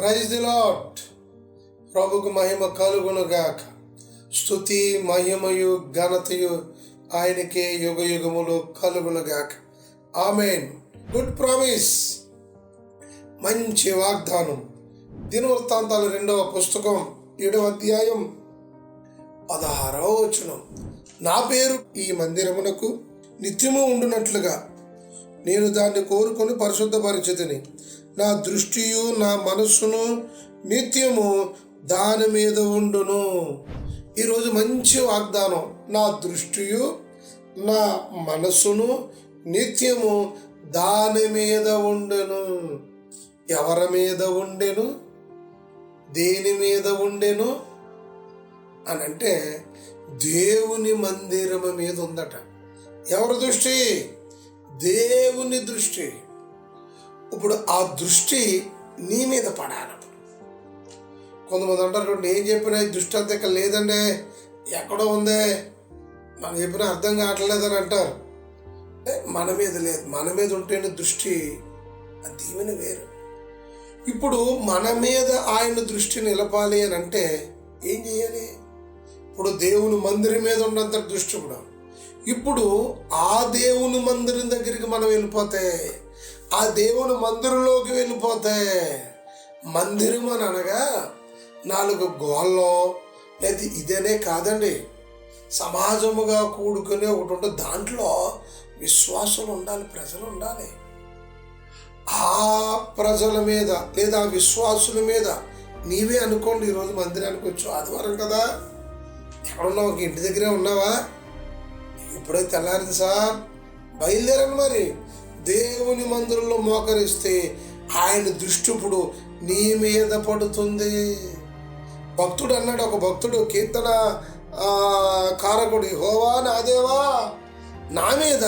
Praise the lord. ప్రభుకు మహిమ కలుగునుగాక. స్తుతి మహిమయు ఘనతయు ఆయనకే యుగ యుగములు కలుగునుగాక. ఆమేన్. గుడ్ ప్రామిస్, మంచి వాగ్దానం. దినవృత్తాంతాలు 2వ పుస్తకం 7వ అధ్యాయం 16వ వచనం. నా పేరు ఈ మందిరమునకు నిత్యము ఉండునట్లుగా నేను దాన్ని కోరుకొని పరిశుద్ధపరిచితిని. నా దృష్టియు నా మనస్సును నిత్యము దాని మీద ఉండును. ఈరోజు మంచి వాగ్దానం. నా దృష్టియు నా మనస్సును నిత్యము దాని మీద ఉండెను. ఎవరి మీద ఉండెను? దేని మీద ఉండెను అని అంటే దేవుని మందిరము మీద ఉందట. ఎవరి దృష్టి? దేవుని దృష్టి. ఇప్పుడు ఆ దృష్టి నీ మీద పడాలి. కొంతమంది అంటారు, నేను చెప్పిన ఈ దృష్టి అంత ఇక్కడ లేదండి, ఎక్కడో ఉందే, మనం చెప్పిన అర్థం కావట్లేదని అంటారు. మన మీద లేదు. మన మీద ఉంటేనే దృష్టి, ఆ దీవెన వేరు. ఇప్పుడు మన మీద ఆయన దృష్టి నిలపాలి అని అంటే ఏం చేయాలి? ఇప్పుడు దేవుని మందిరం మీద ఉన్నంత దృష్టి కూడా ఇప్పుడు ఆ దేవుని మందిరం దగ్గరికి మనం వెళ్ళిపోతే, ఆ దేవుని మందిరంలోకి వెళ్ళిపోతే, మందిరం అని అనగా 4 గోళ్ళలో లేదా ఇదేనే కాదండి, సమాజముగా కూడుకుని ఒకటి ఉంటుంది. దాంట్లో విశ్వాసులు ఉండాలి, ప్రజలు ఉండాలి. ఆ ప్రజల మీద లేదా ఆ విశ్వాసుల మీద నీవే అనుకోండి. ఈరోజు మందిరానికి వచ్చావు, ఆదివారం కదా, ఎక్కడున్నావు? ఒక ఇంటి దగ్గరే ఉన్నావా? ఇప్పుడే తెల్లారింది సార్, బయలుదేరండి. మరి దేవుని మందిరంలో మోకరిస్తే ఆయన దృష్టి ఇప్పుడు నీ మీద పడుతుంది. భక్తుడు అన్నాడు, ఒక భక్తుడు, కీర్తన కారకుడు, యెహోవా నా దేవా, నా మీద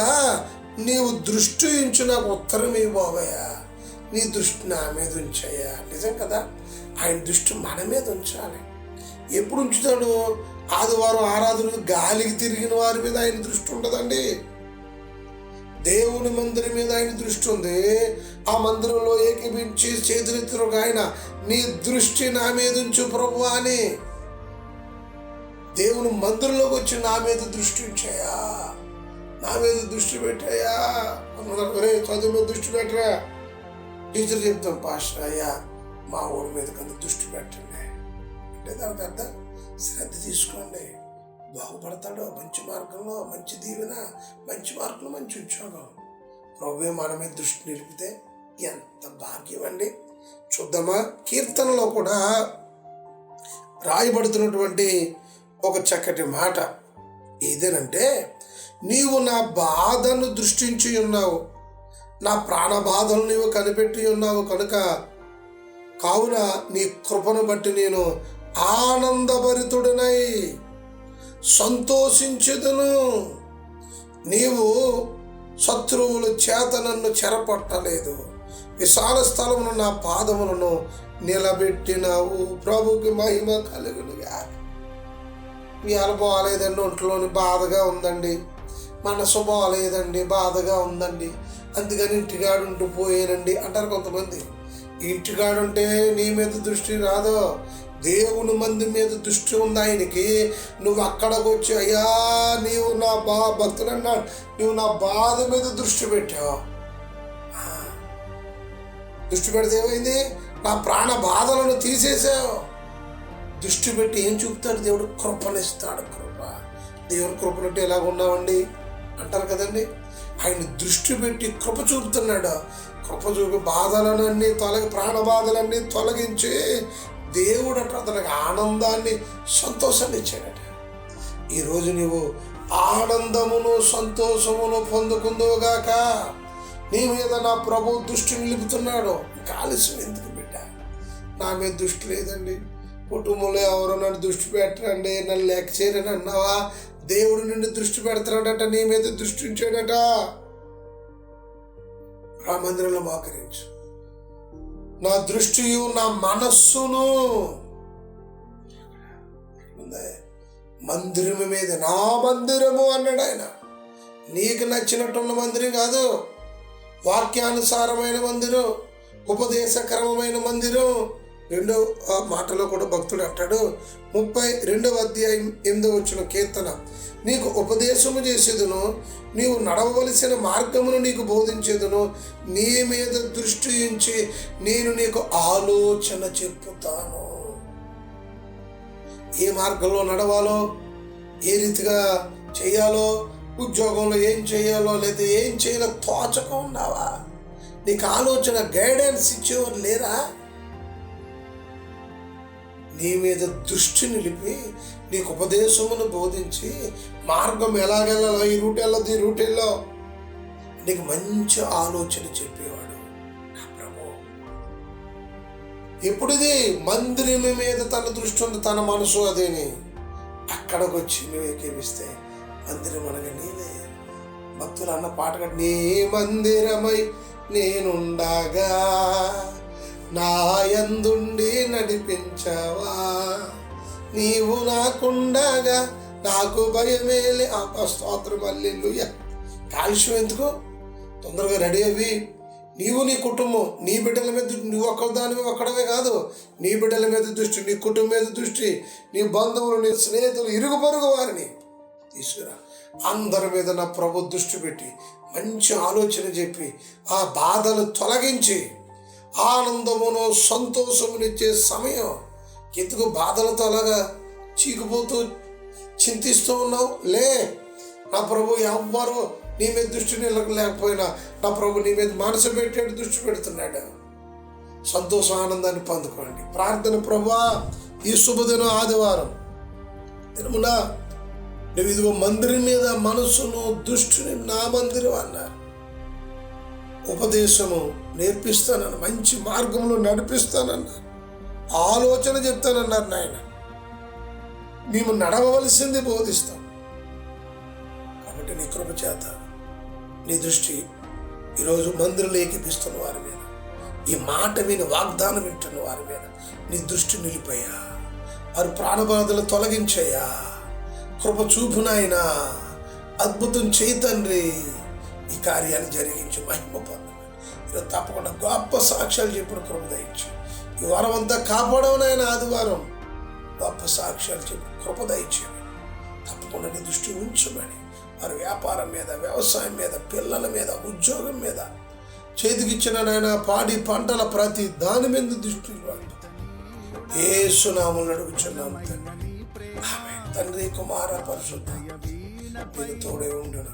నీవు దృష్టి ఉంచు, నాకు ఉత్తరం ఇవ్వబోయా, నీ దృష్టి నా మీద ఉంచాయా. నిజం కదా, ఆయన దృష్టి మన మీద ఉంచాలి. ఎప్పుడు ఉంచుతాడు? ఆదివారం ఆరాధనలు గాలికి తిరిగిన వారి మీద ఆయన దృష్టి ఉండదండి. దేవుని మందిరం మీద ఆయన దృష్టి ఉంది. ఆ మందిరంలో ఏకీపించి చేతులెత్తిన ఒక ఆయన, నీ దృష్టి నా మీద ఉంచు ప్రభు అని. దేవుని మందిరంలోకి వచ్చి నా మీద దృష్టి ఉంచాయా, నా మీద దృష్టి పెట్టాయా. చదువు మీద దృష్టి పెట్టరా. టీచర్ చెప్తాం, పాస్టర్ అయ్యా మా ఊరి మీద కొంత దృష్టి పెట్టండి అంటే దానికి అర్థం శ్రద్ధ తీసుకోండి, బాగుపడతాడు. మంచి మార్గంలో మంచి దీవెన, మంచి మార్గంలో మంచి ఉద్యోగం. ప్రభువే మన మీద దృష్టి నిలిపితే ఎంత భాగ్యం అండి. చూద్దామా? కీర్తనలో కూడా రాయబడుతున్నటువంటి ఒక చక్కటి మాట ఏదేనంటే, నీవు నా బాధను దృష్టించి ఉన్నావు, నా ప్రాణ బాధలు నీవు కనిపెట్టి ఉన్నావు కనుక, కావున నీ కృపను బట్టి నేను ఆనందభరితుడినై సంతోషించుదును. నీవు శత్రువుల చేత నన్ను చెరపట్టలేదు, విశాల స్థలమును నా పాదములను నిలబెట్టినావు. ప్రభుకి మహిమ కలుగునుగా. ఇవాళ బాగాలేదండి, ఒంట్లోని బాధగా ఉందండి, మనసు బాగాలేదండి, బాధగా ఉందండి, అందుకని ఇంటికాడుంటూ పోయానండి అంటారు కొంతమంది. ఇంటికాడుంటే నీ మీద దృష్టి రాదు, దేవుని మంది మీద దృష్టి ఉంది ఆయనకి. నువ్వు అక్కడికి వచ్చి, అయ్యా నీవు నా భక్తుడు అన్నాడు, నువ్వు నా బాధ మీద దృష్టి పెట్టావు. దృష్టి పెడితే ఏమైంది? నా ప్రాణ బాధలను తీసేసావు. దృష్టి పెట్టి ఏం చూపుతాడు? దేవుడు కృపనిస్తాడు. కృప, దేవుడు కృపనంటే ఎలాగ ఉన్నామండి అంటారు కదండి. ఆయన దృష్టి పెట్టి కృప చూపుతున్నాడు. కృప చూపి బాధలన్నీ ప్రాణ బాధలన్నీ తొలగించి దేవుడు అట్లా అతనికి ఆనందాన్ని, సంతోషాన్ని ఇచ్చాడట. ఈరోజు నీవు ఆనందమును సంతోషమును పొందుకుందువుగాక. నీ మీద నా ప్రభు దృష్టి నిలుపుతున్నాడు. ఇంకా ఆలస్యం ఎందుకు బిడ్డ? నా మీద దృష్టి లేదండి, కుటుంబంలో ఎవరో నన్ను దృష్టి పెట్టరండి, నన్ను లెక్క చేయరని అన్నావా? దేవుడు నిన్ను దృష్టి పెడుతున్నాడట, నీ మీద దృష్టి ఉంచాడట. ఆ మందిరంలో మోకరించు. నా దృష్టియు నా మనస్సును మందిరము మీద, నా మందిరము అన్నాడు ఆయన. నీకు నచ్చినట్టున్న మందిరం కాదు, వాక్యానుసారమైన మందిరం, ఉపదేశకరమైన మందిరం, రెండవ మాటలో కూడా భక్తుడు అంటాడు, 32 కీర్తన, నీకు ఉపదేశము చేసేదును, నీవు నడవవలసిన మార్గమును నీకు బోధించేదును, నీ మీద దృష్టి ఉంచి నేను నీకు ఆలోచన చెప్పుతాను. ఏ మార్గంలో నడవాలో, ఏ రీతిగా చేయాలో, ఉద్యోగంలో ఏం చేయాలో లేదా ఏం చేయాలో తోచక ఉన్నావా? నీకు ఆలోచన గైడెన్స్ ఇచ్చేవారు లేరా? నీ మీద దృష్టి నిలిపి నీకు ఉపదేశమును బోధించి మార్గం ఎలాగెళ్ళాలో, ఈ రూట్ వెళ్ళదు, ఈ రూట్ వెళ్ళో నీకు మంచి ఆలోచన చెప్పేవాడు నా ప్రభు. ఎప్పుడుది మందిరం మీద తన దృష్టి ఉంది, తన మనసు అదేని అక్కడికి వచ్చి నువ్వు ఏకేమిస్తే మందిరం అనగా నీవే. భక్తులు అన్న పాట కట్టి, నీ మందిరమై నేనుండగా నా యందుండి నడిపించవా, నీవు నాకుండగా నాకు భయమేలే. స్తోత్రం హల్లెలూయా. కాలుష్యం ఎందుకు? తొందరగా రెడీ అవి నీవు నీ కుటుంబం, నీ బిడ్డల మీద నువ్వు ఒక్కదానివి ఒక్కడమే కాదు, నీ బిడ్డల మీద దృష్టి, నీ కుటుంబం మీద దృష్టి, నీ బంధువులు, నీ స్నేహితులు, ఇరుగు పొరుగు వారిని తీసుకురా. అందరి మీద నా ప్రభు దృష్టి పెట్టి మంచి ఆలోచన చెప్పి ఆ బాధలు తొలగించి ఆనందమును సంతోషమునిచ్చే సమయం. ఎందుకు బాధలతో అలాగా చీకిపోతూ చింతిస్తూ ఉన్నావు? లే, నా ప్రభు ఎవ్వరు నీ మీద దృష్టి లేకపోయినా నా ప్రభు నీ మీద మనసు పెట్టాడు, దృష్టి పెడుతున్నాడు. సంతోష ఆనందాన్ని పొందుకోండి. ప్రార్థన, ప్రభువా ఈ శుభదినం ఆదివారం దినమున నువ్వు ఇదిగో మందిరం మీద మనసును దృష్టిని, నా మందిరం అన్నారు, ఉపదేశము నేర్పిస్తానన్న, మంచి మార్గంలో నడిపిస్తానన్నారు, ఆలోచన చెప్తానన్నారు నాయన. మేము నడవవలసింది బోధిస్తాం. కాబట్టి నీ కృప చేత నీ దృష్టి ఈరోజు మందిరంలో ఏకిపిస్తున్న వారి మీద, ఈ మాట విని వాగ్దానం వింటున్న వారి మీద నీ దృష్టి నిలిపయ్యా. వారి ప్రాణబాధలు తొలగించయ్యా. కృప చూపునైనా అద్భుతం చేయి తండ్రి. ఈ కార్యాన్ని జరిగించి మహిమ పొందమని ఈరోజు తప్పకుండా గొప్ప సాక్ష్యాలు చెప్పిన కృప దయచి ఈ వారం అంతా కాపాడవనైనా ఆదివారం గొప్ప సాక్ష్యాలు చెప్పి కృప దయచేయమని తప్పకుండా నీ దృష్టి ఉంచమని, వారి వ్యాపారం మీద, వ్యవసాయం మీద, పిల్లల మీద, ఉద్యోగం మీద, చేతికిచ్చిన నాయన పాడి పంటల ప్రతి దాని మీద దృష్టి యేసు నామములో అడుగుచున్నాము తండ్రి. ఆమేన్. తండ్రి, కుమార, పరిశుద్ధ మీరు తోడే ఉండును.